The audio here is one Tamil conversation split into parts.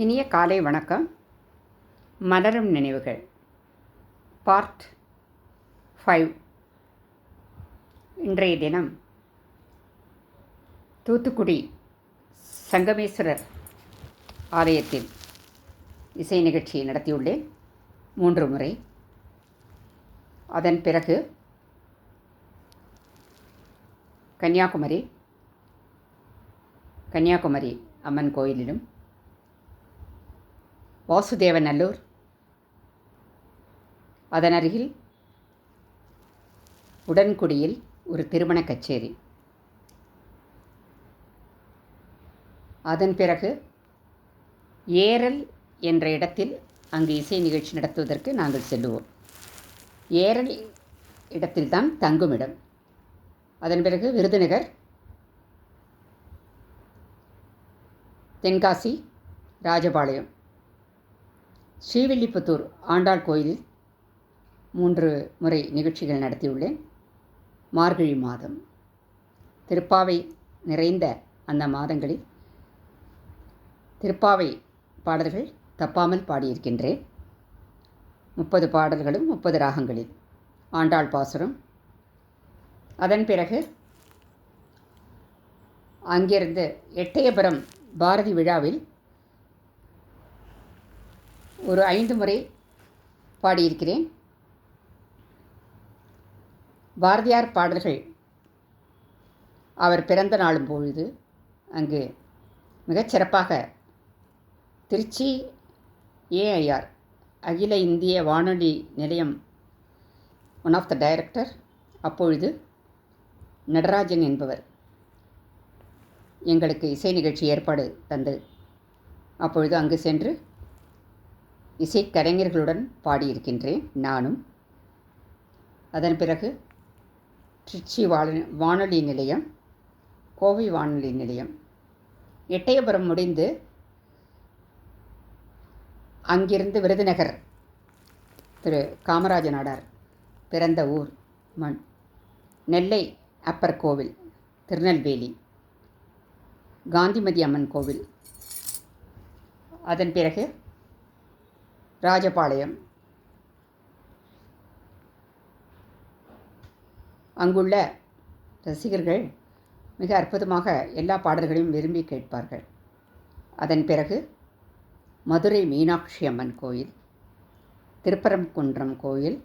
இனிய காலை வணக்கம். மலரும் நினைவுகள் பார்ட் 5. இன்றைய தினம் தூத்துக்குடி சங்கமேஸ்வரர் ஆலயத்தில் இசை நிகழ்ச்சியை நடத்தியுள்ளேன் 3 முறை. அதன் பிறகு கன்னியாகுமரி அம்மன் கோயிலிலும், வாசுதேவநல்லூர், அதன் அருகில் உடன்குடியில் ஒரு திருமண கச்சேரி, அதன் பிறகு ஏரல் என்ற இடத்தில் அங்கு இசை நிகழ்ச்சி நடத்துவதற்கு நாங்கள் செல்லுவோம். ஏரல் இடத்தில்தான் தங்குமிடம். அதன் பிறகு விருதுநகர், தென்காசி, ராஜபாளையம், ஸ்ரீவில்லிபுத்தூர் ஆண்டாள் கோயிலில் 3 முறை நிகழ்ச்சிகள் நடத்தியுள்ளேன். மார்கழி மாதம் திருப்பாவை நிறைந்த அந்த மாதங்களில் திருப்பாவை பாடல்கள் தப்பாமல் பாடியிருக்கின்றேன். 30 பாடல்களும் 30 ராகங்களில் ஆண்டாள் பாசுரம். அதன் பிறகு அங்கிருந்து எட்டயபுரம் பாரதி விழாவில் ஒரு 5 முறை பாடியிருக்கிறேன். பாரதியார் பாடல்கள் அவர் பிறந்த நாளும் பொழுது அங்கு மிகச்சிறப்பாக திருச்சி ஏஐஆர் அகில இந்திய வானொலி நிலையம் ஒன் ஆஃப் த டைரக்டர் அப்பொழுது நடராஜன் என்பவர் எங்களுக்கு இசை நிகழ்ச்சி ஏற்பாடு தந்து அப்பொழுது அங்கு சென்று இசைக்கலைஞர்களுடன் பாடியிருக்கின்றேன் நானும். அதன் பிறகு திருச்சி வானொலி நிலையம், கோவை வானொலி நிலையம், எட்டயபுரம் முடிந்து அங்கிருந்து விருதுநகர் திரு காமராஜ நாடார் பிறந்த ஊர் மண், நெல்லை அப்பர் கோவில், திருநெல்வேலி காந்திமதி அம்மன் கோவில், அதன் பிறகு ராஜபாளையம், அங்குள்ள ரசிகர்கள் மிக அற்புதமாக எல்லா பாடல்களையும் விரும்பி கேட்பார்கள். அதன் பிறகு மதுரை மீனாட்சி அம்மன் கோயில், திருப்பரங்குன்றம் கோயில்,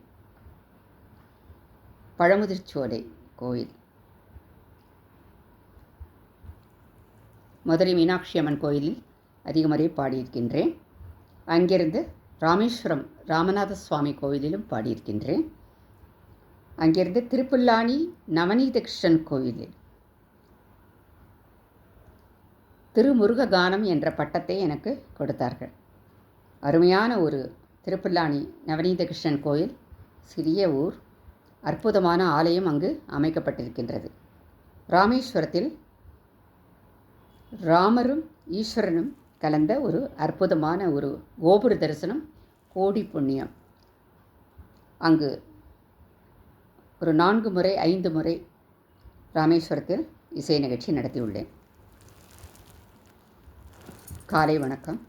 பழமுதிர்ச்சோலை கோயில். மதுரை மீனாட்சி அம்மன் கோயிலில் அதிக முறை பாடியிருக்கின்றேன். அங்கிருந்து ராமேஸ்வரம் ராமநாத சுவாமி கோயிலிலும் பாடியிருக்கின்றேன். அங்கிருந்து திருப்புல்லானி நவநீத கிருஷ்ணன் கோயிலில் திருமுருக கானம் என்ற பட்டத்தை எனக்கு கொடுத்தார்கள். அருமையான ஒரு திருப்புல்லானி நவநீத கிருஷ்ணன் கோயில், சிறிய ஊர், அற்புதமான ஆலயம் அங்கு அமைக்கப்பட்டிருக்கின்றது. ராமேஸ்வரத்தில் ராமரும் ஈஸ்வரனும் கலந்த ஒரு அற்புதமான ஒரு கோபுர தரிசனம், கோடி புண்ணியம். அங்கு ஒரு 4 முறை 5 முறை ராமேஸ்வரத்தில் இசை நிகழ்ச்சி நடத்தியுள்ளேன். காலை வணக்கம்.